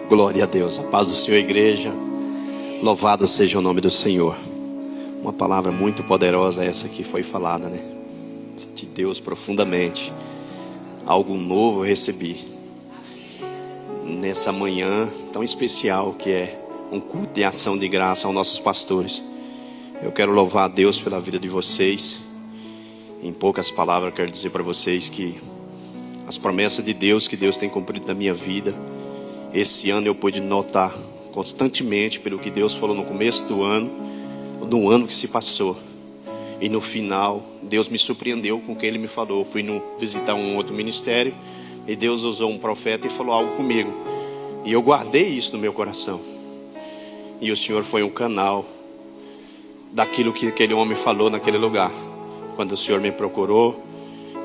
Glória a Deus. A paz do Senhor, igreja. Louvado seja o nome do Senhor. Uma palavra muito poderosa essa que foi falada, né? De Deus profundamente. Algo novo eu recebi nessa manhã tão especial que é um culto de ação de graça aos nossos pastores. Eu quero louvar a Deus pela vida de vocês. Em poucas palavras eu quero dizer para vocês que as promessas de Deus que Deus tem cumprido na minha vida, esse ano eu pude notar constantemente pelo que Deus falou no começo do ano que se passou. E no final, Deus me surpreendeu com o que Ele me falou. Eu fui visitar um outro ministério e Deus usou um profeta e falou algo comigo. E eu guardei isso no meu coração. E o Senhor foi um canal daquilo que aquele homem falou naquele lugar. Quando o Senhor me procurou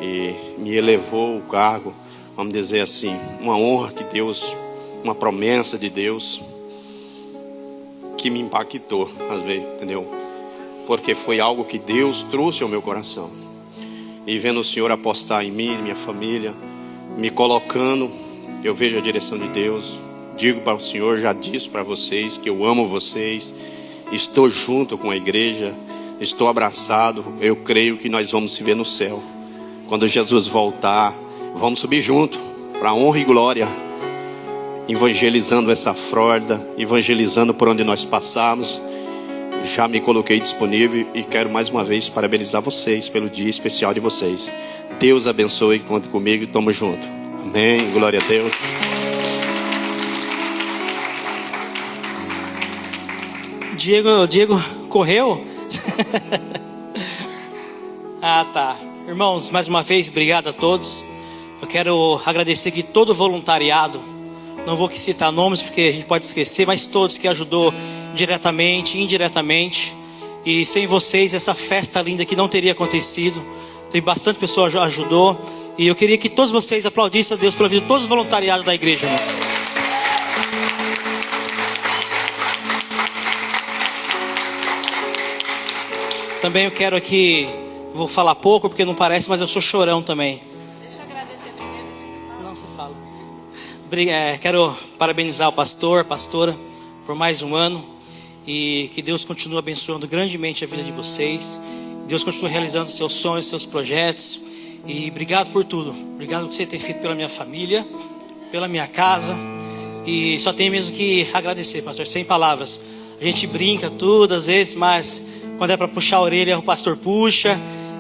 e me elevou o cargo, vamos dizer assim, uma honra que Deus, uma promessa de Deus que me impactou às vezes, entendeu? Porque foi algo que Deus trouxe ao meu coração. E vendo o Senhor apostar em mim, em minha família, me colocando, eu vejo a direção de Deus. Digo para o Senhor, já disse para vocês que eu amo vocês, estou junto com a igreja, estou abraçado. Eu creio que nós vamos se ver no céu. Quando Jesus voltar, vamos subir junto para a honra e glória, evangelizando essa frota, evangelizando por onde nós passamos. Já me coloquei disponível e quero mais uma vez parabenizar vocês pelo dia especial de vocês. Deus abençoe, conte comigo e tamo junto. Amém, glória a Deus. Diego correu? Ah, tá. Irmãos, mais uma vez, obrigado a todos. Eu quero agradecer aqui todo o voluntariado. Não vou aqui citar nomes porque a gente pode esquecer, mas todos que ajudou diretamente, indiretamente. E sem vocês essa festa linda que não teria acontecido. Teve bastante pessoa que ajudou. E eu queria que todos vocês aplaudissem a Deus pela vida de todos os voluntariados da igreja, irmão. Também eu quero aqui, vou falar pouco porque não parece, mas eu sou chorão também. Deixa eu agradecer primeiro, depois você fala. Não, você fala. Quero parabenizar o pastor, a pastora, por mais um ano. E que Deus continue abençoando grandemente a vida de vocês. Que Deus continue realizando seus sonhos, seus projetos. E obrigado por tudo. Obrigado por você ter feito pela minha família, pela minha casa. E só tenho mesmo que agradecer, pastor, sem palavras. A gente brinca tudo às vezes, mas quando é para puxar a orelha, o pastor puxa.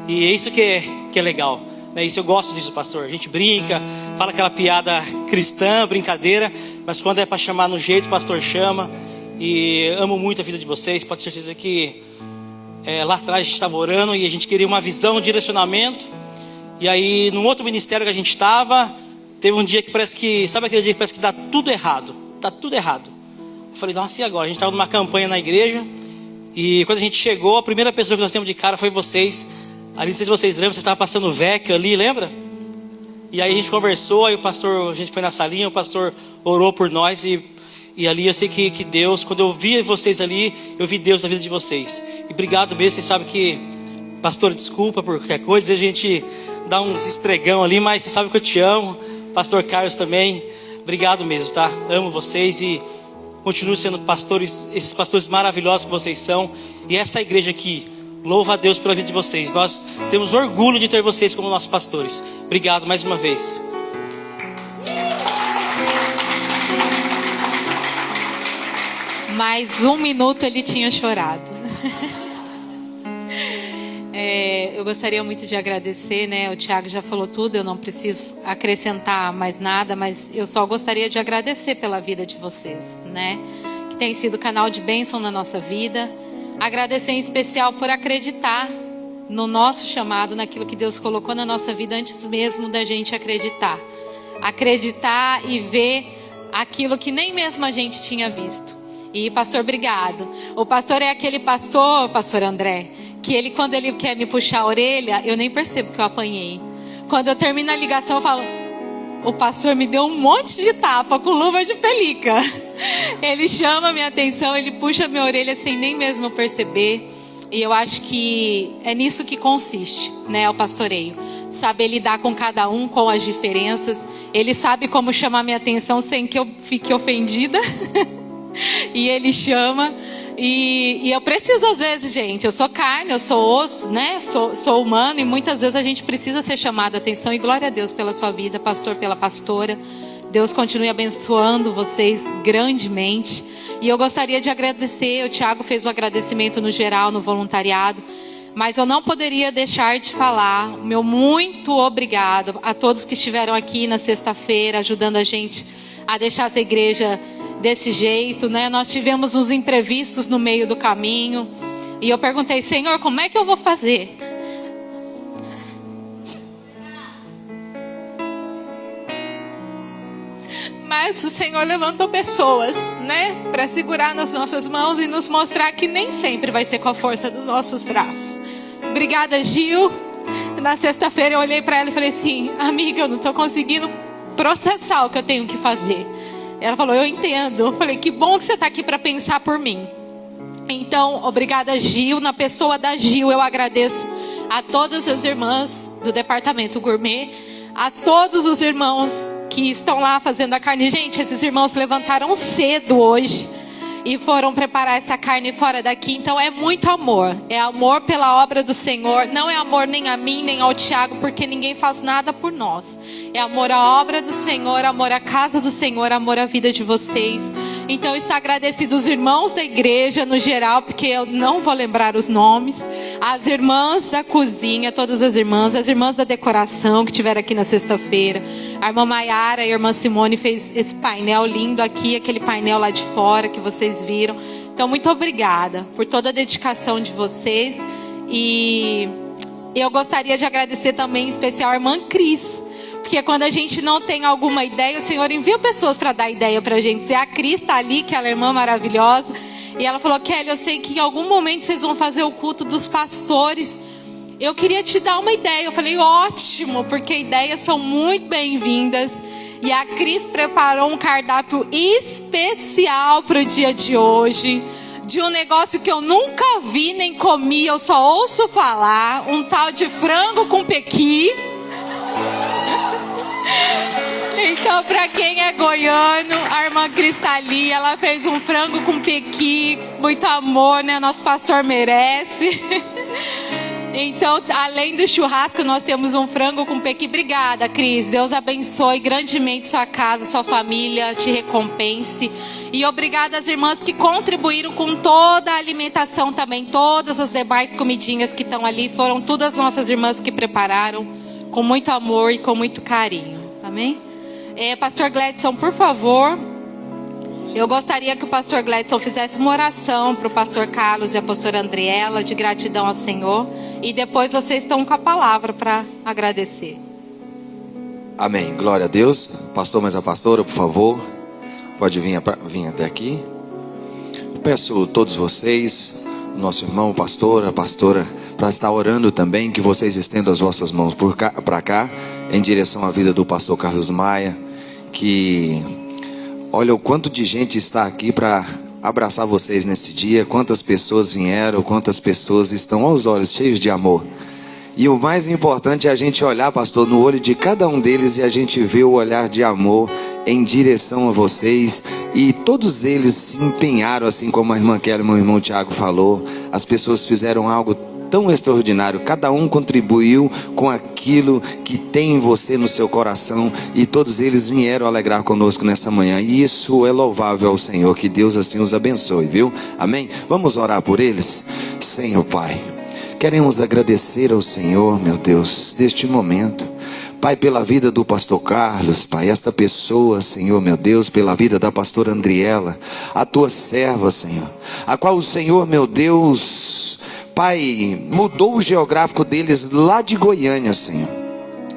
E é isso que é legal. É isso, eu gosto disso, pastor. A gente brinca, fala aquela piada cristã, brincadeira. Mas quando é para chamar no jeito, o pastor chama. E amo muito a vida de vocês. Pode ter certeza que lá atrás a gente estava orando e a gente queria uma visão, um direcionamento. E aí, num outro ministério que a gente estava, teve um dia que parece que... Sabe aquele dia que parece que dá tudo errado? Tá tudo errado. Eu falei, nossa, e agora? A gente estava numa campanha na igreja. E quando a gente chegou, a primeira pessoa que nós temos de cara foi vocês. Ali, não sei se vocês lembram, vocês estavam passando o vecchio ali, lembra? E aí a gente conversou, aí o pastor, a gente foi na salinha, o pastor orou por nós. E ali eu sei que Deus, quando eu vi vocês ali, eu vi Deus na vida de vocês. E obrigado mesmo, vocês sabem que, pastor, desculpa por qualquer coisa, a gente dá uns estregão ali, mas você sabe que eu te amo. Pastor Carlos também, obrigado mesmo, tá? Amo vocês e continuem sendo pastores, esses pastores maravilhosos que vocês são. E essa igreja aqui, louva a Deus pela vida de vocês. Nós temos orgulho de ter vocês como nossos pastores. Obrigado mais uma vez. Mais um minuto ele tinha chorado. Eu gostaria muito de agradecer, né? O Thiago já falou tudo, eu não preciso acrescentar mais nada, mas eu só gostaria de agradecer pela vida de vocês, né? Que tem sido canal de bênção na nossa vida. Agradecer em especial por acreditar no nosso chamado, naquilo que Deus colocou na nossa vida antes mesmo da gente acreditar. Acreditar e ver aquilo que nem mesmo a gente tinha visto. E pastor, obrigado. O pastor é aquele pastor, pastor André, que ele, quando ele quer me puxar a orelha, eu nem percebo que eu apanhei. Quando eu termino a ligação, eu falo, o pastor me deu um monte de tapa com luva de pelica. Ele chama a minha atenção, ele puxa a minha orelha sem nem mesmo eu perceber. E eu acho que é nisso que consiste, né, o pastoreio. Saber lidar com cada um, com as diferenças Ele sabe como chamar minha atenção sem que eu fique ofendida. E Ele chama. E eu preciso às vezes, gente, eu sou carne, eu sou osso, né? Sou humano e muitas vezes a gente precisa ser chamado a atenção. E glória a Deus pela sua vida, pastor, pela pastora. Deus continue abençoando vocês grandemente. E eu gostaria de agradecer, o Tiago fez o agradecimento no geral, no voluntariado. Mas eu não poderia deixar de falar o meu muito obrigado a todos que estiveram aqui na sexta-feira, ajudando a gente a deixar essa igreja desse jeito, né? Nós tivemos uns imprevistos no meio do caminho. E eu perguntei, Senhor, como é que eu vou fazer? Mas o Senhor levantou pessoas, né, para segurar nas nossas mãos e nos mostrar que nem sempre vai ser com a força dos nossos braços. Obrigada, Gil. Na sexta-feira eu olhei para ela e falei assim, amiga, eu não estou conseguindo processar o que eu tenho que fazer. Ela falou, eu entendo. Eu falei, que bom que você está aqui para pensar por mim. Então, obrigada, Gil. Na pessoa da Gil, eu agradeço a todas as irmãs do departamento gourmet, a todos os irmãos que estão lá fazendo a carne. Gente, esses irmãos se levantaram cedo hoje e foram preparar essa carne fora daqui. Então é muito amor. É amor pela obra do Senhor. Não é amor nem a mim, nem ao Tiago, porque ninguém faz nada por nós. É amor à obra do Senhor, amor à casa do Senhor, amor à vida de vocês. Então está agradecido os irmãos da igreja no geral, porque eu não vou lembrar os nomes. As irmãs da cozinha, todas as irmãs da decoração que estiveram aqui na sexta-feira. A irmã Maiara e a irmã Simone fez esse painel lindo aqui, aquele painel lá de fora que vocês viram. Então muito obrigada por toda a dedicação de vocês. E eu gostaria de agradecer também em especial a irmã Cris. Porque quando a gente não tem alguma ideia, o Senhor envia pessoas para dar ideia para a gente. E a Cris está ali, que ela é irmã maravilhosa. E ela falou, Kelly, eu sei que em algum momento vocês vão fazer o culto dos pastores. Eu queria te dar uma ideia. Eu falei, ótimo, porque ideias são muito bem-vindas. E a Cris preparou um cardápio especial para o dia de hoje. De um negócio que eu nunca vi nem comi, eu só ouço falar. Um tal de frango com pequi. Então, para quem é goiano, a irmã Cristali, ela fez um frango com pequi, muito amor, né? Nosso pastor merece. Então, além do churrasco, nós temos um frango com pequi. Obrigada, Cris. Deus abençoe grandemente sua casa, sua família, te recompense. E obrigada às irmãs que contribuíram com toda a alimentação também. Todas as demais comidinhas que estão ali, foram todas as nossas irmãs que prepararam com muito amor e com muito carinho. Amém? Pastor Gladson, por favor, eu gostaria que o pastor Gladson fizesse uma oração para o pastor Carlos e a pastora Andriela de gratidão ao Senhor, e depois vocês estão com a palavra para agradecer. Amém, glória a Deus. Pastor, mas a pastora, por favor, pode vir até aqui. Peço a todos vocês, nosso irmão, o pastor, a pastora, para estar orando também, que vocês estendam as vossas mãos para cá, em direção à vida do pastor Carlos Maia, que olha o quanto de gente está aqui para abraçar vocês nesse dia, quantas pessoas vieram, quantas pessoas estão aos olhos cheios de amor. E o mais importante é a gente olhar, pastor, no olho de cada um deles e a gente ver o olhar de amor em direção a vocês. E todos eles se empenharam, assim como a irmã Kelly e meu irmão Tiago falou. As pessoas fizeram algo tão extraordinário, cada um contribuiu com aquilo que tem em você no seu coração, e todos eles vieram alegrar conosco nessa manhã, e isso é louvável ao Senhor. Que Deus assim os abençoe, viu? Amém? Vamos orar por eles? Senhor Pai, queremos agradecer ao Senhor, meu Deus, deste momento, Pai, pela vida do pastor Carlos, Pai, esta pessoa, Senhor, meu Deus, pela vida da pastora Andriela, a tua serva, Senhor, a qual o Senhor, meu Deus, Pai, mudou o geográfico deles lá de Goiânia, Senhor.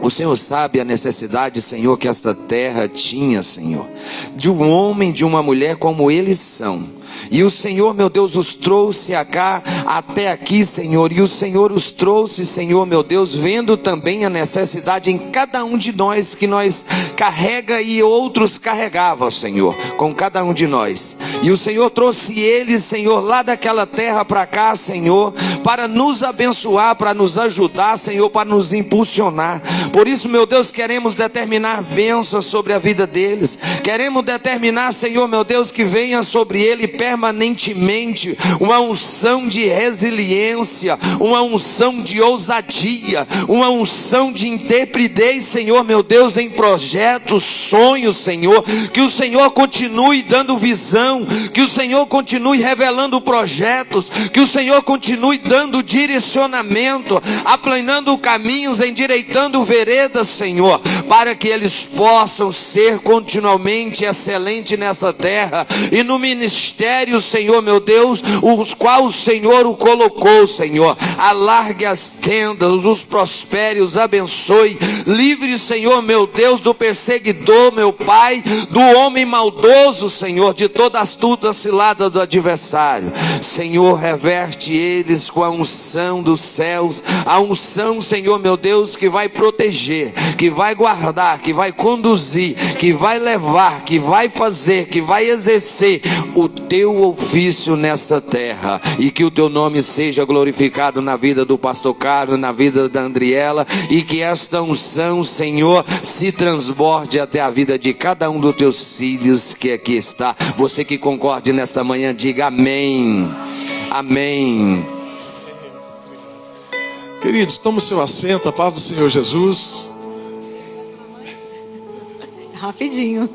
O Senhor sabe a necessidade, Senhor, que esta terra tinha, Senhor, de um homem, de uma mulher como eles são. E o Senhor, meu Deus, os trouxe até aqui, Senhor. E o Senhor os trouxe, Senhor, meu Deus, vendo também a necessidade em cada um de nós, que nós carrega e outros carregavam, Senhor, com cada um de nós. E o Senhor trouxe eles, Senhor, lá daquela terra para cá, Senhor, para nos abençoar, para nos ajudar, Senhor, para nos impulsionar. Por isso, meu Deus, queremos determinar bênçãos sobre a vida deles. Queremos determinar, Senhor, meu Deus, que venha sobre ele permanentemente uma unção de resiliência, uma unção de ousadia, uma unção de intrepidez, Senhor, meu Deus, em projetos, sonhos, Senhor. Que o Senhor continue dando visão, que o Senhor continue revelando projetos, que o Senhor continue dando direcionamento, aplanando caminhos, endireitando veredas, Senhor, para que eles possam ser continuamente excelentes nessa terra e no ministério, Senhor, meu Deus, os quais o Senhor o colocou, Senhor. Alargue as tendas, os prospere, os abençoe, livre, Senhor, meu Deus, do perseguidor, meu Pai, do homem maldoso, Senhor, de toda astuta cilada do adversário. Senhor, reverte eles com a unção dos céus, a unção, Senhor, meu Deus, que vai proteger, que vai guardar, que vai conduzir, que vai levar, que vai fazer, que vai exercer o teu ofício nessa terra, e que o teu nome seja glorificado na vida do pastor Carlos, na vida da Andriela, e que esta unção, Senhor, se transborde até a vida de cada um dos teus filhos que aqui está. Você que concorde nesta manhã, diga amém. Amém. Queridos, tome o seu assento, a paz do Senhor Jesus. Rapidinho.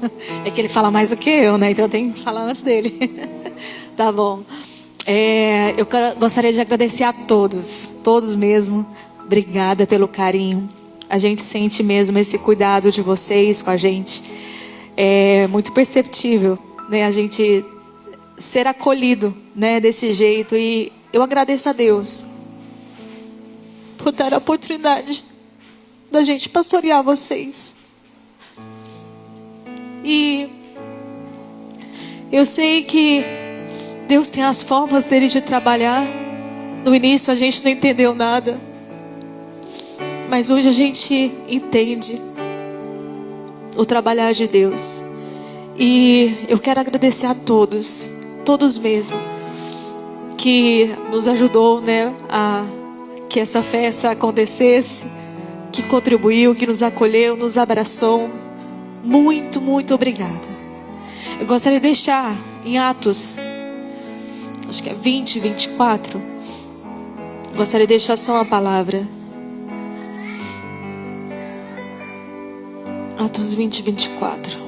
É que ele fala mais do que eu, né? Então eu tenho que falar antes dele. Tá bom. Eu gostaria de agradecer a todos mesmo. Obrigada pelo carinho. A gente sente mesmo esse cuidado de vocês com a gente. É muito perceptível, né? A gente ser acolhido, né? Desse jeito. E eu agradeço a Deus por dar a oportunidade da gente pastorear vocês. E eu sei que Deus tem as formas dele de trabalhar. No início a gente não entendeu nada, mas hoje a gente entende o trabalhar de Deus. E eu quero agradecer a todos mesmo, que nos ajudou, né, a que essa festa acontecesse, que contribuiu, que nos acolheu, nos abraçou. Muito, muito obrigada. Eu gostaria de deixar em Atos, acho que é 20, 24. Gostaria de deixar só uma palavra. Atos 20, 24.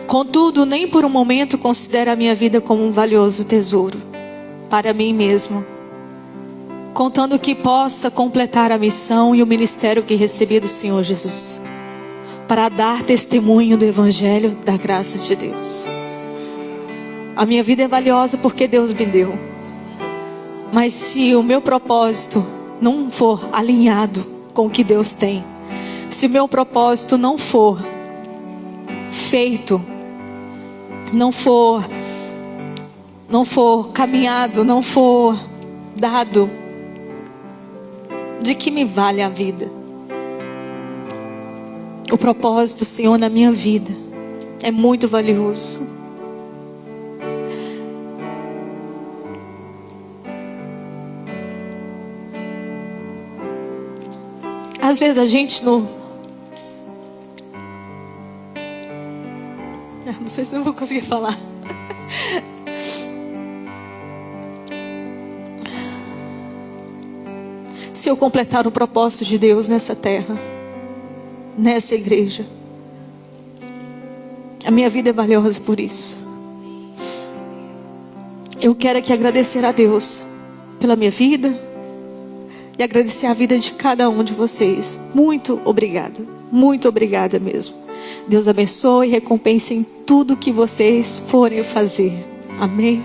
Contudo, nem por um momento considero a minha vida como um valioso tesouro para mim mesmo, contando que possa completar a missão e o ministério que recebi do Senhor Jesus, para dar testemunho do Evangelho da graça de Deus. A minha vida é valiosa porque Deus me deu. Mas se o meu propósito não for alinhado com o que Deus tem, se o meu propósito não for feito, não for caminhado, não for dado, de que me vale a vida? O propósito do Senhor na minha vida é muito valioso. Às vezes a gente não sei se eu vou conseguir falar. Se eu completar o propósito de Deus nessa terra, nessa igreja, a minha vida é valiosa por isso. Eu quero aqui agradecer a Deus pela minha vida e agradecer a vida de cada um de vocês. Muito obrigada mesmo. Deus abençoe e recompense em tudo que vocês forem fazer. Amém.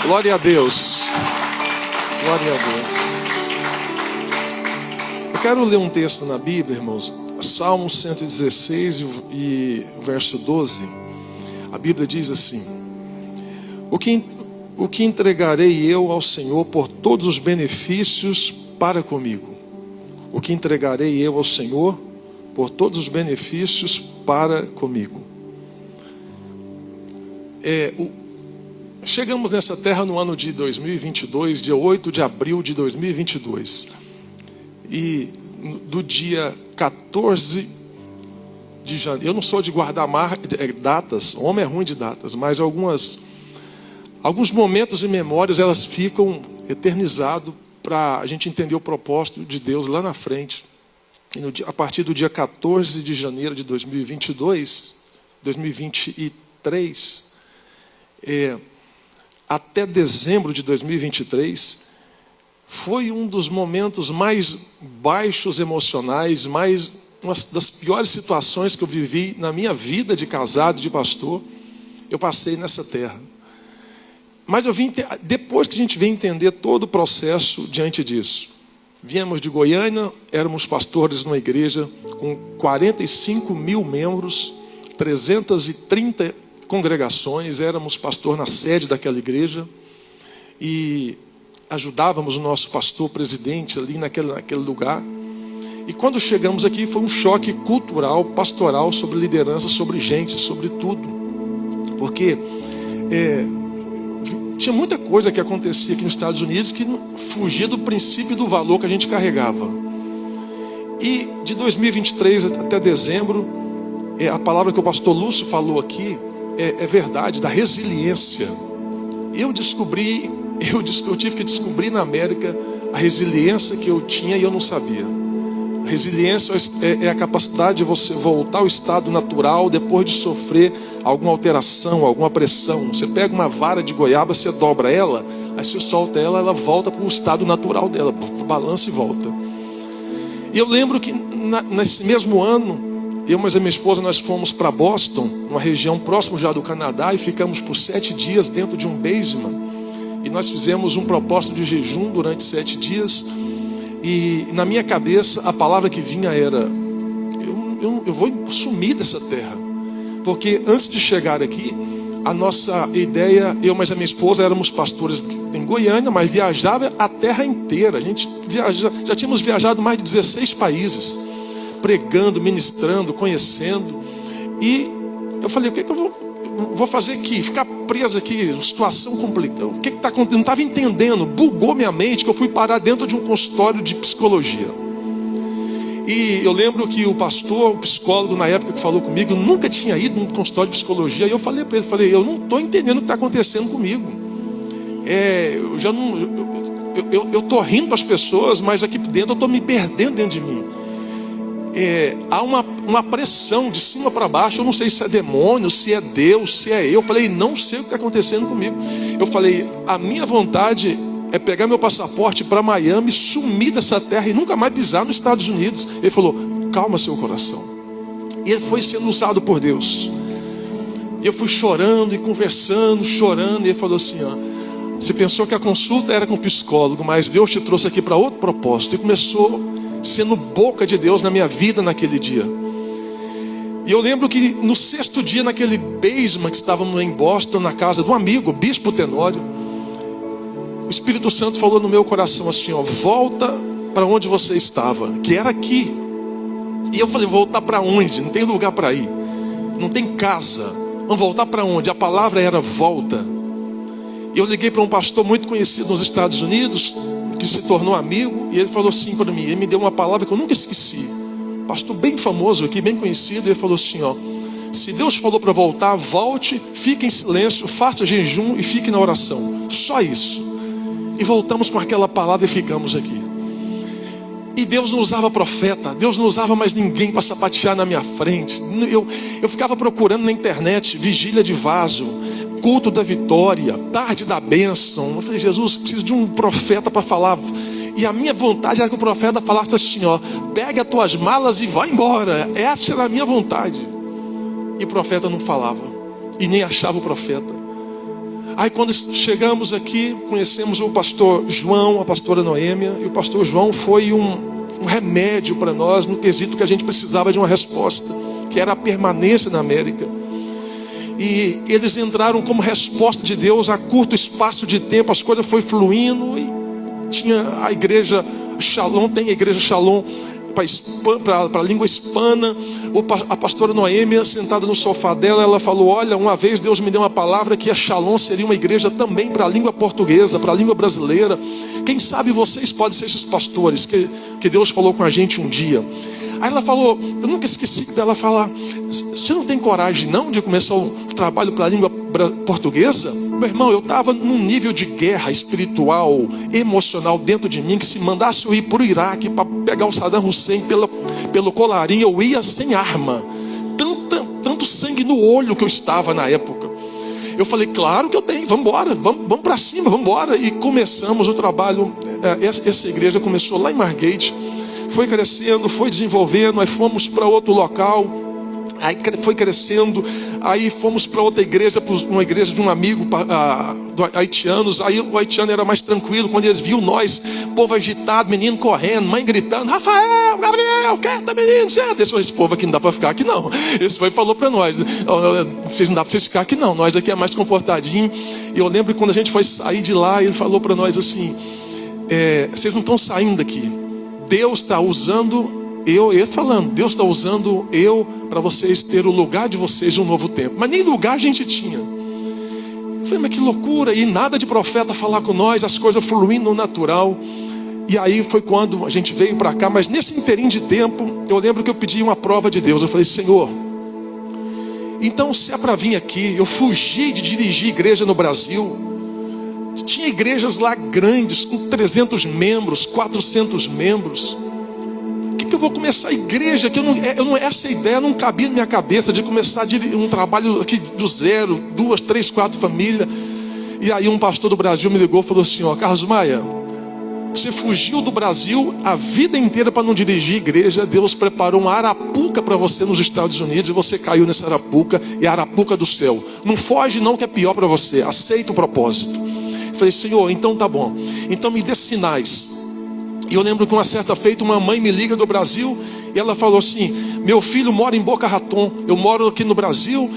Glória a Deus. Glória a Deus. Eu quero ler um texto na Bíblia, irmãos. Salmo 116 e verso 12. A Bíblia diz assim: O que entregarei eu ao Senhor por todos os benefícios para comigo? O que entregarei eu ao Senhor por todos os benefícios para comigo? chegamos nessa terra no ano de 2022, dia 8 de abril de 2022. E do dia 14 de janeiro, eu não sou de guardar datas, homem é ruim de datas, mas alguns momentos e memórias, elas ficam eternizados para a gente entender o propósito de Deus lá na frente. E a partir do dia 14 de janeiro de 2023, até dezembro de 2023, foi um dos momentos mais baixos emocionais, uma das piores situações que eu vivi na minha vida de casado, de pastor. Eu passei nessa terra. Mas depois que a gente veio entender todo o processo diante disso, viemos de Goiânia, éramos pastores numa igreja com 45 mil membros, 330 congregações, éramos pastor na sede daquela igreja e ajudávamos o nosso pastor presidente ali naquele lugar. E quando chegamos aqui foi um choque cultural, pastoral, sobre liderança, sobre gente, sobre tudo. Porque tinha muita coisa que acontecia aqui nos Estados Unidos que fugia do princípio e do valor que a gente carregava. E de 2023 até dezembro, a palavra que o pastor Lúcio falou aqui é verdade, da resiliência. Eu tive que descobrir na América a resiliência que eu tinha e eu não sabia. Resiliência é a capacidade de você voltar ao estado natural depois de sofrer alguma alteração, alguma pressão. Você pega uma vara de goiaba, você dobra ela, aí você solta ela, ela volta para o estado natural dela, balança e volta. E eu lembro que nesse mesmo ano, eu mais a minha esposa, nós fomos para Boston, uma região próximo já do Canadá, e ficamos por 7 dias dentro de um basement. E nós fizemos um propósito de jejum durante 7 dias. E na minha cabeça a palavra que vinha era: eu vou sumir dessa terra. Porque antes de chegar aqui, a nossa ideia, eu mais a minha esposa éramos pastores em Goiânia, mas viajava a terra inteira. A gente já tínhamos viajado mais de 16 países, pregando, ministrando, conhecendo. E eu falei: o que eu vou fazer aqui? Ficar preso aqui, situação complicada. O que está acontecendo? Não estava entendendo, bugou minha mente, que eu fui parar dentro de um consultório de psicologia. E eu lembro que o pastor, o psicólogo na época que falou comigo, eu nunca tinha ido num consultório de psicologia. E eu falei para ele, eu não estou entendendo o que está acontecendo comigo. Eu estou rindo para as pessoas, mas aqui dentro eu estou me perdendo dentro de mim. Há uma pressão de cima para baixo. Eu não sei se é demônio, se é Deus, se é eu. Eu falei: não sei o que está acontecendo comigo. Eu falei: a minha vontade é pegar meu passaporte para Miami, sumir dessa terra e nunca mais pisar nos Estados Unidos. Ele falou: calma seu coração. E ele foi sendo usado por Deus. E eu fui chorando e conversando, chorando. E ele falou assim: você pensou que a consulta era com o psicólogo, mas Deus te trouxe aqui para outro propósito. E começou sendo boca de Deus na minha vida naquele dia. E eu lembro que no 6º dia, naquele basement que estávamos em Boston, na casa de um amigo, Bispo Tenório, o Espírito Santo falou no meu coração assim: volta para onde você estava, que era aqui. E eu falei: voltar para onde? Não tem lugar para ir, não tem casa. Vamos voltar para onde? A palavra era volta. Eu liguei para um pastor muito conhecido nos Estados Unidos, que se tornou amigo, e ele falou assim para mim, ele me deu uma palavra que eu nunca esqueci. Pastor bem famoso aqui, bem conhecido. Ele falou assim: se Deus falou para voltar, volte, fique em silêncio, faça jejum e fique na oração. Só isso. E voltamos com aquela palavra e ficamos aqui. E Deus não usava profeta, Deus não usava mais ninguém para sapatear na minha frente. Eu ficava procurando na internet vigília de vaso, culto da vitória, tarde da bênção. Eu falei: Jesus, preciso de um profeta para falar. E a minha vontade era que o profeta falasse assim: pegue as tuas malas e vá embora. Essa era a minha vontade. E o profeta não falava, e nem achava o profeta. Aí quando chegamos aqui, conhecemos o pastor João, a pastora Noêmia. E o pastor João foi um remédio para nós, no quesito que a gente precisava de uma resposta, que era a permanência na América. E eles entraram como resposta de Deus a curto espaço de tempo. As coisas foram fluindo. E tinha a igreja Shalom, tem a igreja Shalom a língua hispana. A pastora Noêmia, sentada no sofá dela, ela falou: olha, uma vez Deus me deu uma palavra que a Shalom seria uma igreja também para a língua portuguesa, para a língua brasileira. Quem sabe vocês podem ser esses pastores que Deus falou com a gente um dia. Aí ela falou, eu nunca esqueci dela falar: você não tem coragem não de começar o trabalho para a língua portuguesa? Meu irmão, eu estava num nível de guerra espiritual, emocional dentro de mim, que se mandasse eu ir para o Iraque para pegar o Saddam Hussein pelo colarinho, eu ia sem arma. Tanto sangue no olho que eu estava na época. Eu falei, claro que eu tenho, vamos embora, vamos para cima, vamos embora. E começamos o trabalho. Essa igreja começou lá em Margate, foi crescendo, foi desenvolvendo. Aí fomos para outro local, aí foi crescendo. Aí fomos para outra igreja, uma igreja de um amigo do haitianos. Aí o haitiano era mais tranquilo. Quando eles viam nós, povo agitado, menino correndo, mãe gritando: Rafael, Gabriel, quieta menino, certo? Esse povo aqui não dá para ficar aqui não. Esse foi e falou para nós: vocês não dá para vocês ficar aqui não, nós aqui é mais comportadinho. E eu lembro que quando a gente foi sair de lá, ele falou para nós assim: vocês não estão saindo daqui, Deus está usando Deus está usando eu para vocês ter o lugar de vocês em um novo tempo. Mas nem lugar a gente tinha. Eu falei, mas que loucura. E nada de profeta falar com nós, as coisas fluindo no natural. E aí foi quando a gente veio para cá. Mas nesse inteirinho de tempo, eu lembro que eu pedi uma prova de Deus. Eu falei, Senhor, então se é para vir aqui, eu fugi de dirigir igreja no Brasil. Tinha igrejas lá grandes, com 300 membros, 400 membros. Que eu vou começar a igreja, que essa ideia não cabia na minha cabeça, de começar um trabalho aqui do zero, 2, 3, 4 famílias. E aí um pastor do Brasil me ligou e falou assim: Carlos Maia, você fugiu do Brasil a vida inteira para não dirigir igreja. Deus preparou uma arapuca para você nos Estados Unidos, e você caiu nessa arapuca, e a arapuca do céu. Não foge não, que é pior para você. Aceita o propósito. Eu falei, Senhor, então tá bom, então me dê sinais. E eu lembro que uma certa feita uma mãe me liga do Brasil, e ela falou assim: meu filho mora em Boca Raton, eu moro aqui no Brasil,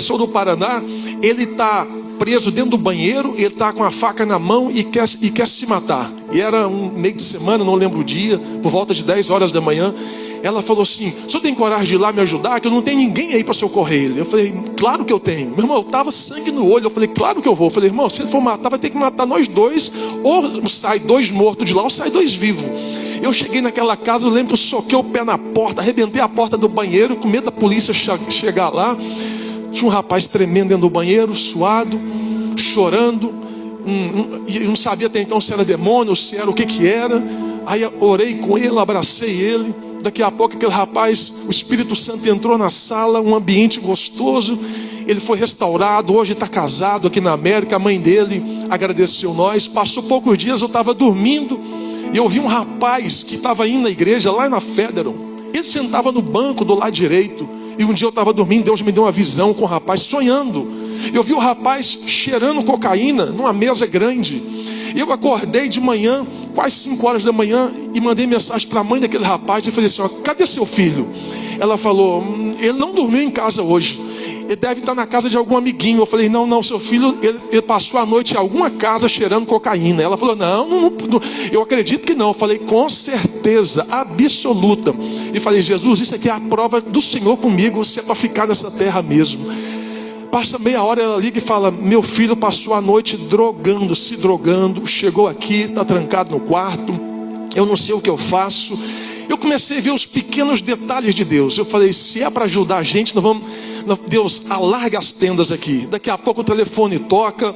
sou do Paraná. Ele está preso dentro do banheiro, ele está com a faca na mão e quer se matar. E era um meio de semana, não lembro o dia, por volta de 10 horas da manhã. Ela falou assim: o senhor tem coragem de ir lá me ajudar? Que eu não tenho ninguém aí para socorrer ele. Eu falei, claro que eu tenho. Meu irmão, eu estava sangue no olho. Eu falei, claro que eu vou. Eu falei, irmão, se ele for matar, vai ter que matar nós dois. Ou sai 2 mortos de lá, ou sai 2 vivos. Eu cheguei naquela casa, eu lembro que eu soquei o pé na porta, arrebentei a porta do banheiro, com medo da polícia chegar lá. Tinha um rapaz tremendo dentro do banheiro, suado, chorando. E eu não sabia até então se era demônio, se era o que era. Aí eu orei com ele, abracei ele. Daqui a pouco aquele rapaz, o Espírito Santo entrou na sala, um ambiente gostoso. Ele foi restaurado, hoje está casado aqui na América. A mãe dele agradeceu nós. Passou poucos dias, eu estava dormindo, e eu vi um rapaz que estava indo na igreja lá na Federal. Ele sentava no banco do lado direito. E um dia eu estava dormindo, Deus me deu uma visão com o rapaz sonhando. Eu vi o rapaz cheirando cocaína numa mesa grande. Eu acordei de manhã, quase 5 horas da manhã, e mandei mensagem para a mãe daquele rapaz e falei assim: cadê seu filho? Ela falou: ele não dormiu em casa hoje, ele deve estar na casa de algum amiguinho. Eu falei, não, seu filho, ele passou a noite em alguma casa cheirando cocaína. Ela falou, não, eu acredito que não. Eu falei, com certeza, absoluta. E falei, Jesus, isso aqui é a prova do Senhor comigo, se é para ficar nessa terra mesmo. Passa meia hora, ela liga e fala, meu filho passou a noite se drogando, chegou aqui, está trancado no quarto, eu não sei o que eu faço. Eu comecei a ver os pequenos detalhes de Deus. Eu falei, se é para ajudar a gente, Deus, alarga as tendas aqui. Daqui a pouco o telefone toca,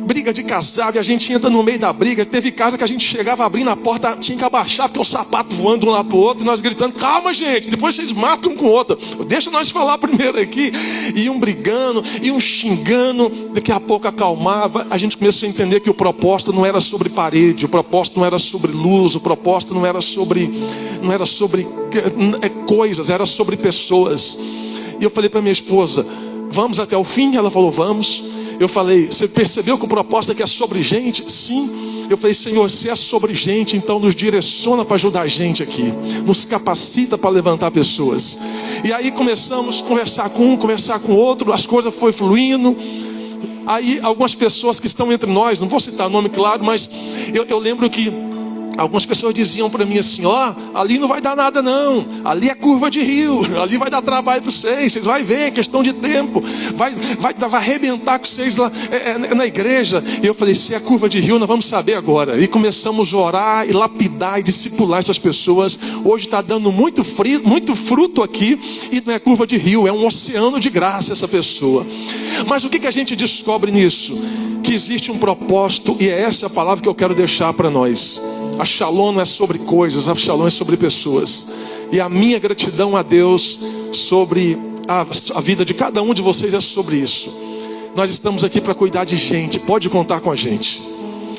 briga de casal, e a gente entra no meio da briga. Teve casa que a gente chegava abrindo a porta, tinha que abaixar, porque o sapato voando de um lado para o outro, e nós gritando, calma gente, depois vocês matam um com o outro, deixa nós falar primeiro aqui. E um brigando, e um xingando. Daqui a pouco acalmava. A gente começou a entender que o propósito não era sobre parede, o propósito não era sobre luz, o propósito não era sobre coisas, era sobre pessoas. E eu falei para minha esposa, vamos até o fim? Ela falou, vamos. Eu falei, você percebeu que o propósito aqui é sobre gente? Sim. Eu falei, Senhor, se é sobre gente, então nos direciona para ajudar a gente aqui, nos capacita para levantar pessoas. E aí começamos a conversar com um, conversar com outro, as coisas foram fluindo. Aí algumas pessoas que estão entre nós, não vou citar nome claro, mas eu lembro que Algumas pessoas diziam para mim assim: ó, ali não vai dar nada não, ali é curva de rio, ali vai dar trabalho para vocês vão ver, é questão de tempo, vai arrebentar com vocês lá na igreja. E eu falei: se é curva de rio, nós vamos saber agora. E começamos a orar e lapidar e discipular essas pessoas. Hoje está dando muito fruto aqui, e não é curva de rio, é um oceano de graça essa pessoa. Mas o que a gente descobre nisso? Que existe um propósito, e é essa a palavra que eu quero deixar para nós. A Shalom não é sobre coisas, a Shalom é sobre pessoas. E a minha gratidão a Deus sobre a vida de cada um de vocês é sobre isso. Nós estamos aqui para cuidar de gente, pode contar com a gente.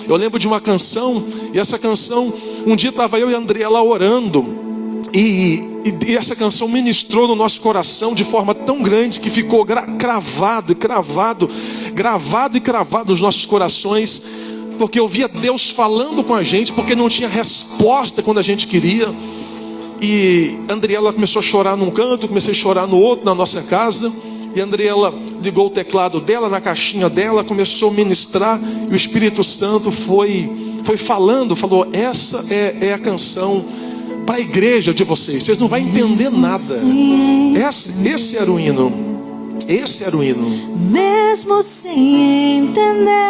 Eu lembro de uma canção, e essa canção, um dia estava eu e a Andriela orando, e essa canção ministrou no nosso coração de forma tão grande que ficou gravado nos nossos corações, porque eu via Deus falando com a gente, porque não tinha resposta quando a gente queria. E a Andriela começou a chorar num canto, comecei a chorar no outro, na nossa casa. E a Andriela ligou o teclado dela na caixinha dela, começou a ministrar, e o Espírito Santo foi falou: essa é a canção para a igreja de vocês não vão entender nada. Esse era o hino. Esse era o hino. Mesmo sem entender,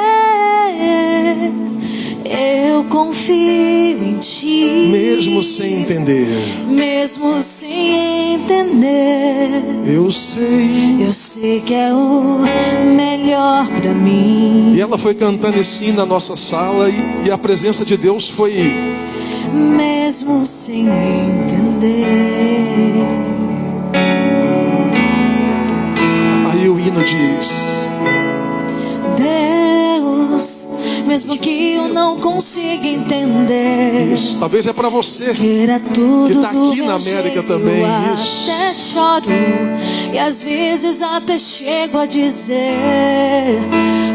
eu confio em ti. Mesmo sem entender, mesmo sem entender, eu sei que é o melhor pra mim. E ela foi cantando assim na nossa sala, e a presença de Deus foi. Mesmo sem entender. Aí o hino diz: Deus, mesmo que eu não consiga entender. Isso, talvez é para você que está aqui na América também. Isso. Até choro, e às vezes até chego a dizer: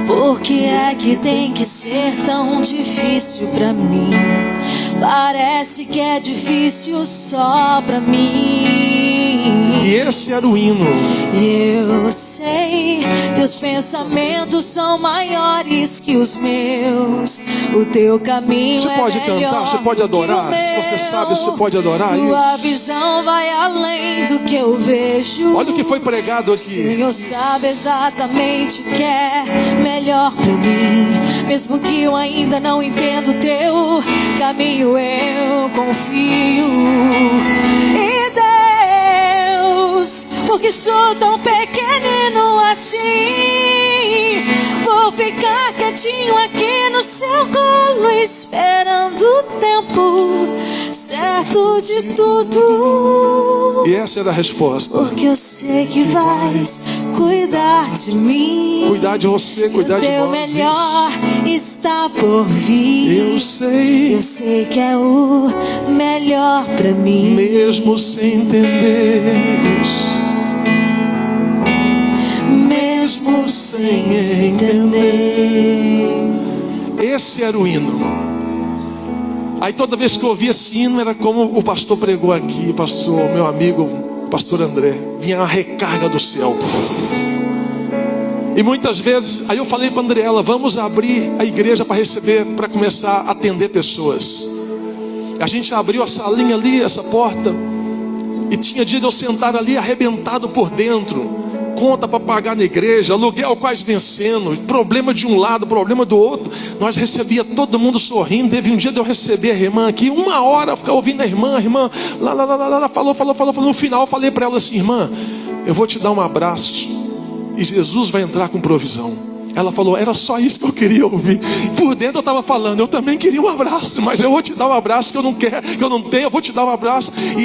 por que é que tem que ser tão difícil pra mim? Parece que é difícil só pra mim. E esse era o hino. E eu sei, teus pensamentos são maiores que os meus. O teu caminho você pode cantar, você pode adorar. Se você sabe, você pode adorar. Tua isso. visão vai além do que eu vejo. Olha o que foi pregado aqui. O Senhor sabe exatamente o que é melhor pra mim. Mesmo que eu ainda não entendo o teu caminho, eu confio. E Deus, porque sou tão pequenino assim, vou ficar quietinho aqui no seu colo, esperando o tempo certo de tudo. E essa era a resposta. Porque eu sei que vais cuidar de mim, cuidar de você, cuidar de nós. O teu melhor está por vir. Eu sei que é o melhor pra mim. Mesmo sem entender isso. Mesmo sem entender. Esse era o hino. Aí toda vez que eu ouvia esse hino, era como o pastor pregou aqui, pastor, meu amigo, pastor André, vinha a recarga do céu. E muitas vezes, aí eu falei para a Andriela: vamos abrir a igreja para receber, para começar a atender pessoas. A gente abriu a salinha ali, essa porta, e tinha dia de eu sentar ali arrebentado por dentro. Conta para pagar na igreja, aluguel quase vencendo, problema de um lado, problema do outro. Nós recebia todo mundo sorrindo. Teve um dia de eu receber a irmã aqui, 1 hora, ficar ouvindo a irmã lá, falou. No final eu falei para ela assim: irmã, eu vou te dar um abraço e Jesus vai entrar com provisão. Ela falou: era só isso que eu queria ouvir. Por dentro eu estava falando: eu também queria um abraço, mas eu vou te dar um abraço que eu não quero, que eu não tenho, eu vou te dar um abraço. E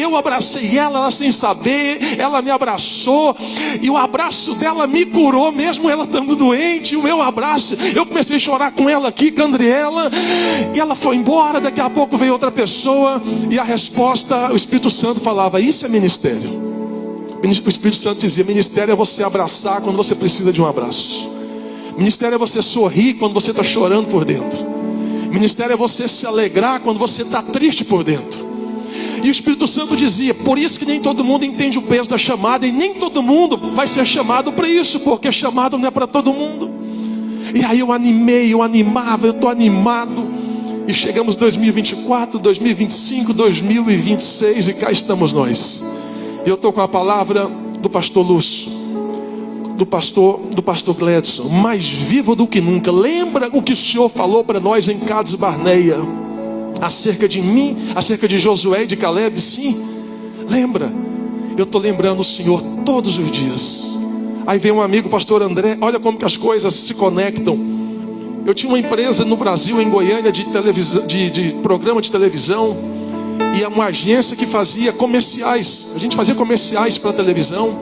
eu abracei ela sem saber, ela me abraçou, e o abraço dela me curou, mesmo ela estando doente. O meu abraço, eu comecei a chorar com ela aqui, com a Andriela, e ela foi embora. Daqui a pouco veio outra pessoa, e a resposta, o Espírito Santo falava: isso é ministério. O Espírito Santo dizia: ministério é você abraçar quando você precisa de um abraço. Ministério é você sorrir quando você está chorando por dentro. Ministério é você se alegrar quando você está triste por dentro. E o Espírito Santo dizia: por isso que nem todo mundo entende o peso da chamada, e nem todo mundo vai ser chamado para isso, porque chamado não é para todo mundo. E aí eu animei, eu animava, eu estou animado. E chegamos 2024, 2025, 2026 e cá estamos nós. E eu estou com a palavra do pastor Lúcio, do pastor Gledson, mais vivo do que nunca. Lembra o que o Senhor falou para nós em Cades Barneia, acerca de mim, acerca de Josué e de Caleb? Sim, lembra? Eu estou lembrando o Senhor todos os dias. Aí vem um amigo, pastor André, olha como que as coisas se conectam. Eu tinha uma empresa no Brasil, em Goiânia, de programa de televisão, e uma agência que fazia comerciais. A gente fazia comerciais para televisão.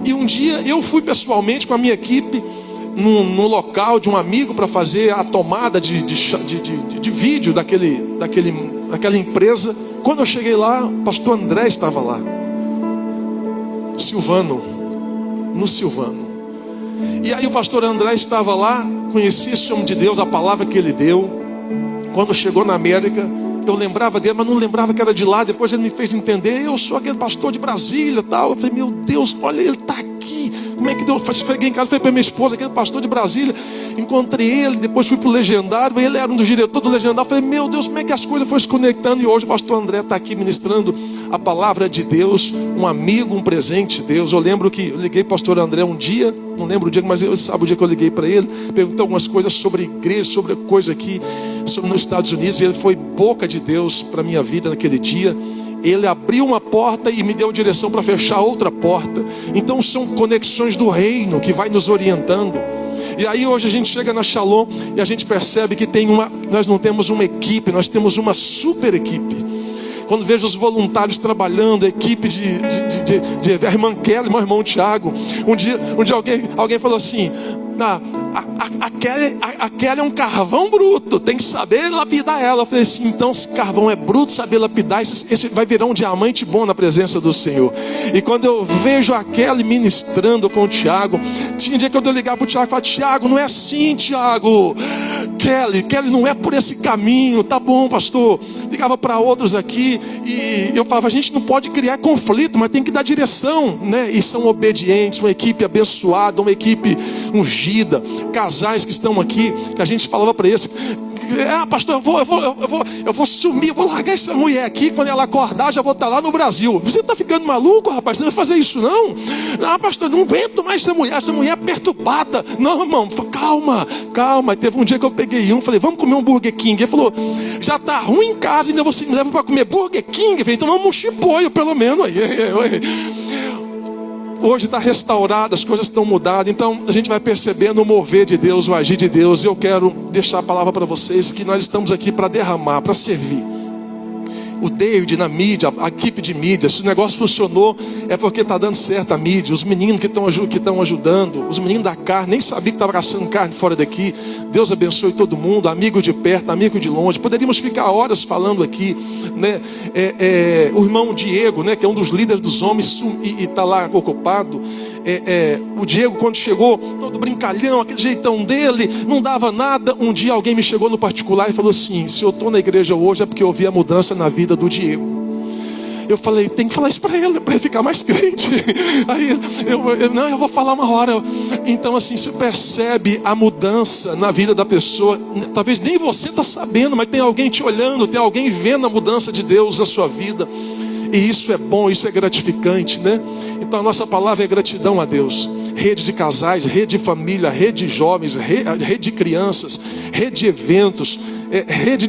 E um dia eu fui pessoalmente com a minha equipe no local de um amigo para fazer a tomada de vídeo daquela empresa. Quando eu cheguei lá, o pastor André estava lá, no Silvano. E aí o pastor André estava lá, conhecia esse homem de Deus, a palavra que ele deu. Quando chegou na América, eu lembrava dele, mas não lembrava que era de lá. Depois ele me fez entender, eu sou aquele pastor de Brasília, tal. Eu falei, meu Deus, olha, ele está aqui. Como é que Deus faz? Cheguei em casa, falei para minha esposa, aquele pastor de Brasília. Encontrei ele, depois fui para o Legendário. Ele era um dos diretores do Legendário. Eu falei, meu Deus, como é que as coisas foram se conectando? E hoje o pastor André está aqui ministrando a palavra de Deus, um amigo, um presente de Deus. Eu lembro que eu liguei para o pastor André um dia, não lembro o dia, mas eu sabe o dia que eu liguei para ele, perguntei algumas coisas sobre igreja, sobre coisa aqui, sobre nos Estados Unidos, e ele foi boca de Deus para a minha vida naquele dia. Ele abriu uma porta e me deu direção para fechar outra porta. Então são conexões do reino que vai nos orientando. E aí hoje a gente chega na Shalom e a gente percebe que nós não temos uma equipe, nós temos uma super equipe. Quando vejo os voluntários trabalhando, a equipe de a irmã Kelly, meu irmão Tiago. Um dia alguém falou assim, a Kelly é um carvão bruto, tem que saber lapidar ela. Eu falei assim, então se carvão é bruto, saber lapidar, esse vai virar um diamante bom na presença do Senhor. E quando eu vejo a Kelly ministrando com o Tiago, tinha dia que eu ligava para o Tiago e falava, Tiago, não é assim, Tiago. Kelly não é por esse caminho. Tá bom, pastor. Ligava para outros aqui e eu falava, a gente não pode criar conflito, mas tem que dar direção, né? E são obedientes, uma equipe abençoada, uma equipe ungida, casais que estão aqui, que a gente falava para eles, pastor, eu vou sumir, eu vou largar essa mulher aqui, quando ela acordar já vou estar lá no Brasil. Você está ficando maluco, rapaz? Você não vai fazer isso não? Pastor, não aguento mais essa mulher é perturbada. Não, irmão, calma. Teve um dia que eu peguei falei, vamos comer um Burger King. Ele falou, já está ruim em casa, ainda você me leva para comer Burger King? Eu falei, então vamos um chipoio pelo menos. Hoje está restaurado, as coisas estão mudadas. Então a gente vai percebendo o mover de Deus, o agir de Deus. Eu quero deixar a palavra para vocês, que nós estamos aqui para derramar, para servir. O David na mídia, a equipe de mídia, se o negócio funcionou, é porque está dando certo a mídia. Os meninos que estão ajudando, os meninos da carne, nem sabia que estava gastando carne fora daqui. Deus abençoe todo mundo, amigo de perto, amigo de longe. Poderíamos ficar horas falando aqui, né? O irmão Diego, né, que é um dos líderes dos homens e está lá ocupado. O Diego, quando chegou, todo brincalhão, aquele jeitão dele, não dava nada. Um dia alguém me chegou no particular e falou assim, se eu estou na igreja hoje é porque eu vi a mudança na vida do Diego. Eu falei, tem que falar isso para ele ficar mais crente. Aí eu vou falar uma hora. Então assim, se percebe a mudança na vida da pessoa. Talvez nem você está sabendo, mas tem alguém te olhando, tem alguém vendo a mudança de Deus na sua vida. E isso é bom, isso é gratificante, né? Então a nossa palavra é gratidão a Deus. Rede de casais, rede de família, rede de jovens, rede de crianças, rede de eventos, rede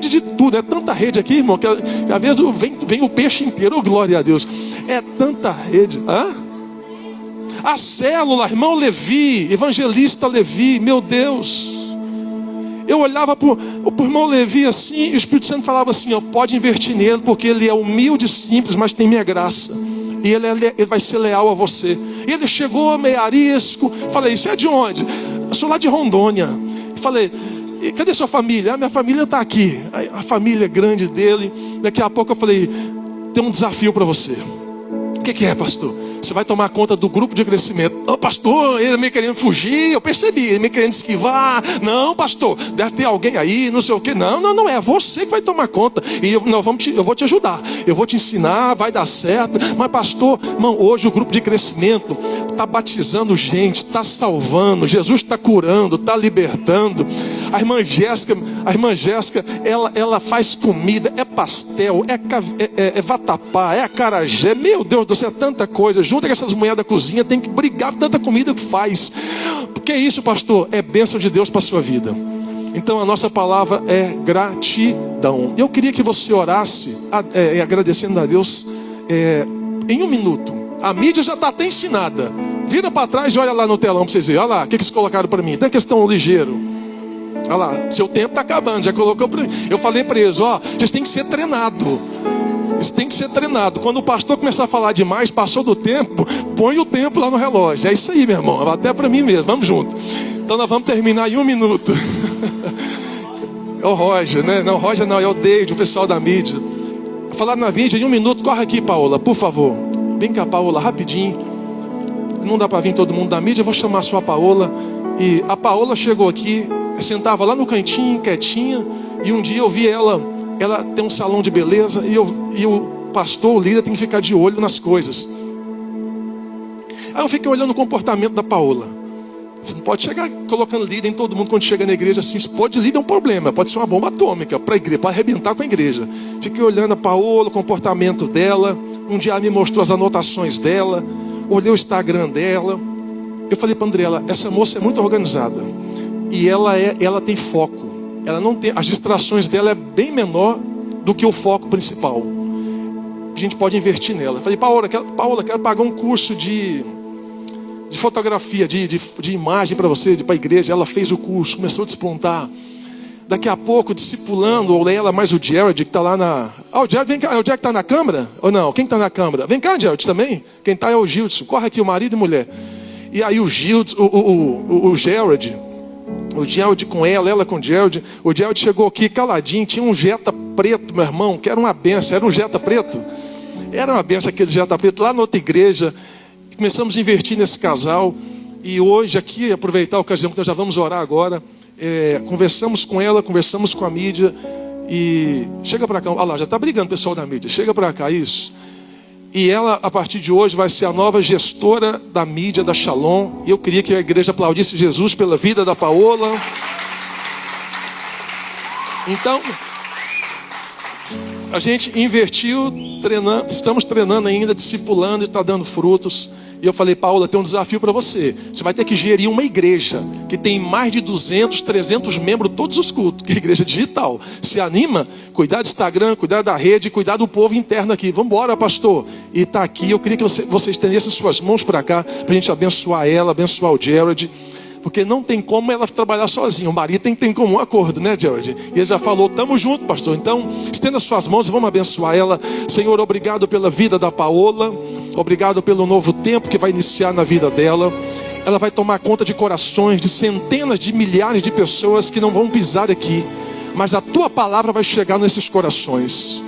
de tudo. É tanta rede aqui, irmão, que às vezes vem o peixe inteiro. Oh, glória a Deus. É tanta rede. A célula, irmão Levi, evangelista Levi, meu Deus. Eu olhava para o irmão Levi assim, e o Espírito Santo falava assim, pode investir nele, porque ele é humilde e simples, mas tem minha graça. E ele vai ser leal a você. E ele chegou meio arisco. Falei, você é de onde? Eu sou lá de Rondônia. Falei, cadê sua família? Minha família está aqui. A família grande dele. Daqui a pouco eu falei, tem um desafio para você. O que é, pastor? Você vai tomar conta do grupo de crescimento. Pastor, ele me querendo fugir, eu percebi, ele me querendo esquivar. Não, pastor, deve ter alguém aí, não sei o que. Não, é você que vai tomar conta. E eu vou te ajudar, eu vou te ensinar, vai dar certo. Mas pastor, irmão, hoje o grupo de crescimento está batizando gente, está salvando, Jesus está curando, está libertando. A irmã Jéssica, ela faz comida, é pastel, é vatapá, é acarajé. Meu Deus do céu, é tanta coisa. Junta com essas mulheres da cozinha, tem que brigar por tanta comida que faz. Porque é isso, pastor, é bênção de Deus para a sua vida. Então a nossa palavra é gratidão. Eu queria que você orasse agradecendo a Deus em 1 minuto. A mídia já está até ensinada. Vira para trás e olha lá no telão para vocês verem. Olha lá, o que eles colocaram para mim. Tem questão ligeiro. Olha lá, seu tempo está acabando. Já colocou para mim. Eu falei para eles, vocês têm que ser treinados. Isso tem que ser treinado. Quando o pastor começar a falar demais, passou do tempo, põe o tempo lá no relógio. É isso aí, meu irmão. Até para mim mesmo. Vamos junto. Então nós vamos terminar em 1 minuto. É o Roger, né? Não, o Roger não, é o David, o pessoal da mídia. Falar na mídia em 1 minuto. Corre aqui, Paola, por favor. Vem cá, Paola, rapidinho. Não dá para vir todo mundo da mídia. Eu vou chamar só a Paola. E a Paola chegou aqui, sentava lá no cantinho, quietinha. E um dia eu vi ela tem um salão de beleza. E o pastor, o líder, tem que ficar de olho nas coisas. Aí eu fiquei olhando o comportamento da Paola. Você não pode chegar colocando líder em todo mundo quando chega na igreja assim. Se pode líder é um problema, pode ser uma bomba atômica para a igreja, para arrebentar com a igreja. Fiquei olhando a Paola, o comportamento dela. Um dia ela me mostrou as anotações dela. Olhei o Instagram dela. Eu falei para a Andrela, essa moça é muito organizada. E ela tem foco. Ela não tem, as distrações dela é bem menor do que o foco principal. A gente pode investir nela. Eu falei, Paola, quero pagar um curso de fotografia, de imagem para você, para a igreja. Ela fez o curso, começou a despontar. Daqui a pouco, discipulando, ou ela mais o Jared, que está lá na... o Jared, vem cá, o Jared está na câmera? Ou não? Quem está na câmera? Vem cá, Jared, também. Quem está é o Gildson. Corre aqui, o marido e mulher. E aí o Gildson, o Jared com ela com o Jared. O Jared chegou aqui caladinho, tinha um Jetta preto, meu irmão, que era uma benção. Era um Jetta preto? Era uma benção aquele Jetta preto, lá na outra igreja. Começamos a investir nesse casal. E hoje aqui, aproveitar a ocasião que nós já vamos orar agora, conversamos com ela, conversamos com a mídia. E chega para cá, olha lá, já está brigando o pessoal da mídia. Chega para cá, isso. E ela, a partir de hoje, vai ser a nova gestora da mídia da Shalom. E eu queria que a igreja aplaudisse Jesus pela vida da Paola. Então, a gente investiu, treinando, estamos treinando ainda, discipulando e está dando frutos. E eu falei, Paola, tem um desafio para você. Você vai ter que gerir uma igreja que tem mais de 200, 300 membros todos os cultos, que é a igreja digital. Se anima? Cuidar do Instagram, cuidar da rede, cuidar do povo interno aqui. Vamos embora, pastor. E está aqui, eu queria que você estendesse suas mãos para cá, para a gente abençoar ela, abençoar o Jared. Porque não tem como ela trabalhar sozinha. O marido tem que ter em comum acordo, né, Jared? E ele já falou, estamos juntos, pastor. Então, estenda suas mãos e vamos abençoar ela. Senhor, obrigado pela vida da Paola. Obrigado pelo novo tempo que vai iniciar na vida dela. Ela vai tomar conta de corações de centenas de milhares de pessoas que não vão pisar aqui. Mas a tua palavra vai chegar nesses corações.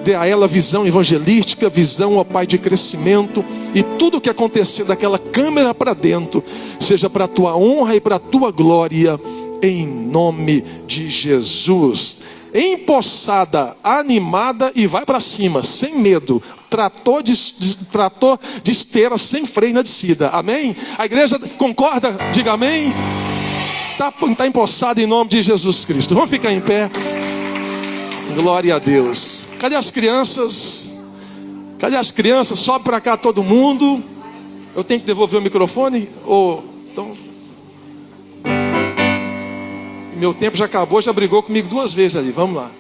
Dê a ela visão evangelística, visão, ó Pai, de crescimento. E tudo o que acontecer daquela câmera para dentro, seja para a tua honra e para a tua glória, em nome de Jesus. Empossada, animada e vai para cima, sem medo. Trator de esteira sem freio na descida. Amém? A igreja concorda? Diga amém. Está empossada em nome de Jesus Cristo. Vamos ficar em pé. Glória a Deus. Cadê as crianças? Cadê as crianças? Sobe para cá todo mundo. Eu tenho que devolver o microfone? Então... Meu tempo já acabou, já brigou comigo 2 vezes ali. Vamos lá.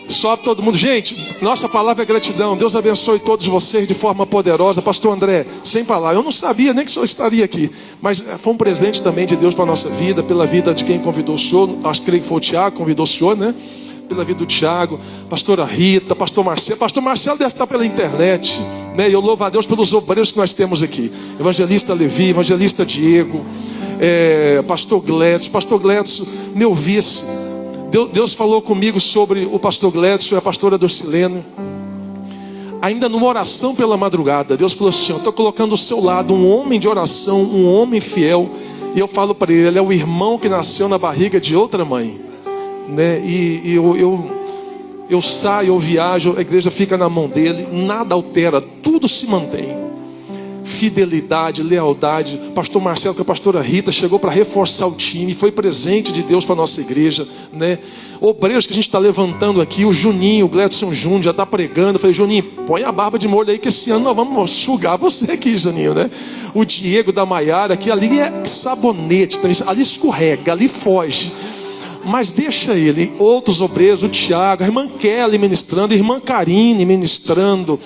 Sobe todo mundo. Gente, nossa palavra é gratidão. Deus abençoe todos vocês de forma poderosa. Pastor André, sem palavras. Eu não sabia nem que o senhor estaria aqui. Mas foi um presente também de Deus para a nossa vida. Pela vida de quem convidou o senhor. Acho que foi o Tiago que convidou o senhor, né? Pela vida do Tiago. Pastora Rita, pastor Marcelo. Pastor Marcelo deve estar pela internet, né? E eu louvo a Deus pelos obreiros que nós temos aqui. Evangelista Levi, evangelista Diego, pastor Gledson, meu vice. Deus falou comigo sobre o pastor Gledson e a pastora Dorcilene. Ainda numa oração pela madrugada, Deus falou assim: eu estou colocando ao seu lado um homem de oração, um homem fiel. E eu falo para ele é o irmão que nasceu na barriga de outra mãe, né? E eu saio ou viajo, a igreja fica na mão dele, nada altera, tudo se mantém. Fidelidade, lealdade. Pastor Marcelo com a pastora Rita chegou para reforçar o time, foi presente de Deus para a nossa igreja, né? Obreiros que a gente está levantando aqui, o Juninho, o Gledson Júnior já está pregando. Eu falei, Juninho, põe a barba de molho aí que esse ano nós vamos sugar você aqui, Juninho, né? O Diego da Maiara, que ali é sabonete, então, ali escorrega, ali foge. Mas deixa ele, outros obreiros, o Tiago, a irmã Kelly ministrando, a irmã Karine ministrando,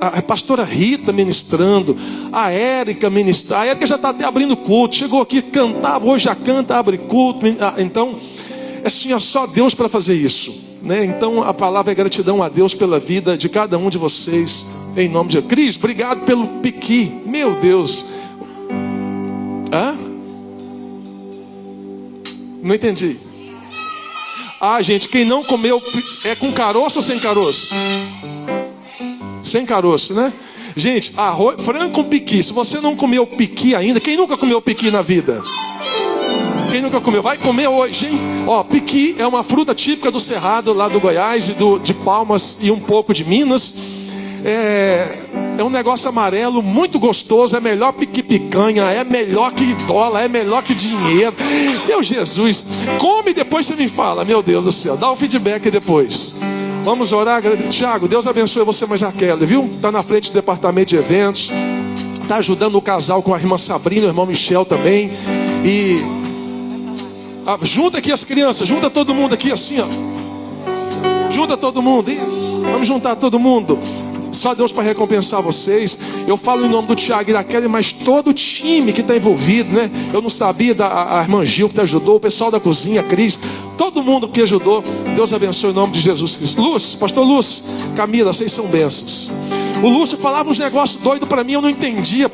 a pastora Rita ministrando, a Érica ministrando. A Érica já está até abrindo culto, chegou aqui, cantava, hoje já canta, abre culto. Então, assim, é só Deus para fazer isso, né? Então a palavra é gratidão a Deus pela vida de cada um de vocês, em nome de Jesus. Cris, obrigado pelo piqui, meu Deus. Hã? Não entendi. Gente, quem não comeu é com caroço ou sem caroço? Sem caroço, né? Gente, arroz, frango com piqui. Se você não comeu piqui ainda, quem nunca comeu piqui na vida? Quem nunca comeu, vai comer hoje, hein? Piqui é uma fruta típica do Cerrado, lá do Goiás e de Palmas e um pouco de Minas. É um negócio amarelo, muito gostoso. É melhor que picanha, é melhor que dólar, é melhor que dinheiro. Meu Jesus, come e depois você me fala. Meu Deus do céu, dá um feedback depois. Vamos orar. Tiago, Deus abençoe você mais a Kelly, viu? Está na frente do departamento de eventos, está ajudando o casal com a irmã Sabrina, o irmão Michel também. E junta aqui as crianças, junta todo mundo aqui assim, ó. Junta todo mundo, isso. Vamos juntar todo mundo. Só Deus para recompensar vocês. Eu falo em nome do Tiago e da Kelly, mas todo o time que está envolvido, né? Eu não sabia, a irmã Gil que te ajudou, o pessoal da cozinha, Cris, todo mundo que ajudou. Deus abençoe em nome de Jesus Cristo. Lúcio, pastor Lúcio, Camila, vocês são bênçãos. O Lúcio falava uns negócios doidos para mim, eu não entendia,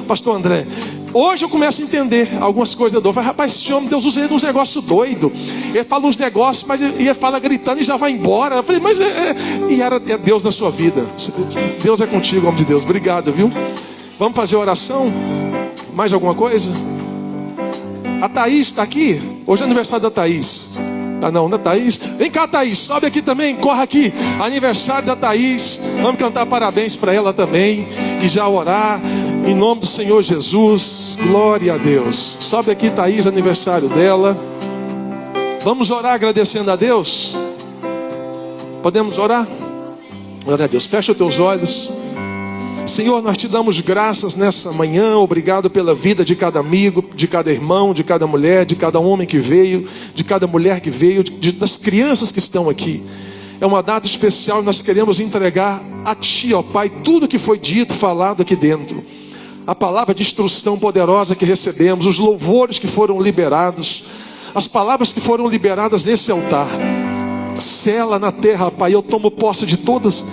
pastor André. Hoje eu começo a entender algumas coisas do. Rapaz, esse homem, Deus usa ele uns negócios doidos. Ele fala uns negócios, mas ele fala gritando e já vai embora. Eu falei, mas é Deus na sua vida. Deus é contigo, homem de Deus. Obrigado, viu? Vamos fazer oração? Mais alguma coisa? A Thaís está aqui? Hoje é aniversário da Thaís. Tá não, da Thaís? Vem cá, Thaís, sobe aqui também, corre aqui. Aniversário da Thaís. Vamos cantar parabéns para ela também. E já orar. Em nome do Senhor Jesus, glória a Deus. Sobe aqui, Thaís, aniversário dela. Vamos orar agradecendo a Deus? Podemos orar? Glória a Deus, fecha os teus olhos. Senhor, nós te damos graças nessa manhã. Obrigado pela vida de cada amigo, de cada irmão, de cada mulher, de cada homem que veio, de cada mulher que veio, das crianças que estão aqui. É uma data especial e nós queremos entregar a Ti, ó Pai, tudo que foi dito, falado aqui dentro. A palavra de instrução poderosa que recebemos, os louvores que foram liberados, as palavras que foram liberadas nesse altar. Sela na terra, Pai, eu tomo posse de todas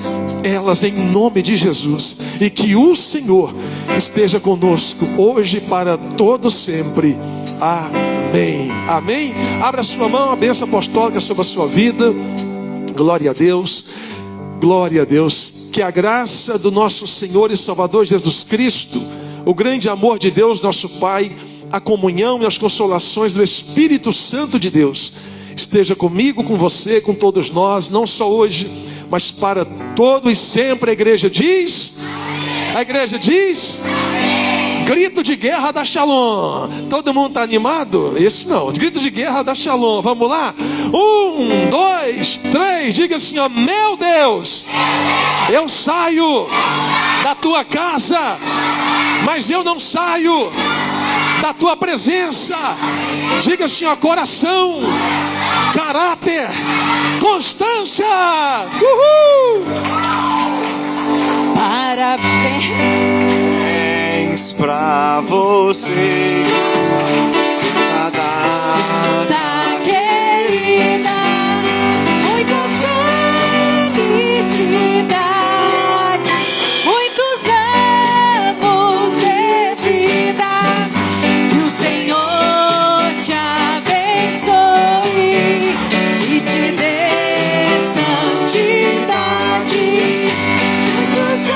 elas em nome de Jesus. E que o Senhor esteja conosco hoje para todo sempre. Amém. Amém. Abra sua mão, a bênção apostólica sobre a sua vida. Glória a Deus. Glória a Deus. Que a graça do nosso Senhor e Salvador Jesus Cristo, o grande amor de Deus, nosso Pai, a comunhão e as consolações do Espírito Santo de Deus esteja comigo, com você, com todos nós, não só hoje, mas para todo e sempre. A igreja diz? A igreja diz? Grito de guerra da Shalom. Todo mundo está animado? Isso não, grito de guerra da Shalom. Vamos lá? 1, 2, 3. Diga assim, ó, meu Deus, eu saio da tua casa, mas eu não saio da tua presença. Diga assim, ó, coração, caráter, constância. Uhul! Parabéns pra você, Tá querida, muita felicidade, muitos anos de vida. Que o Senhor te abençoe e te dê santidade, muitos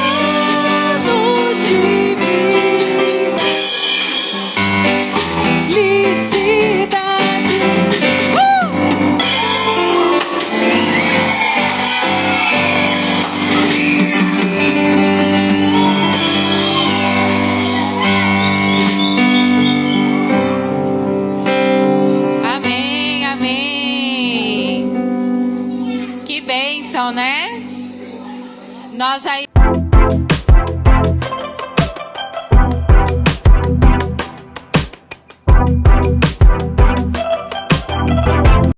anos de vida. bênção, né? Nós já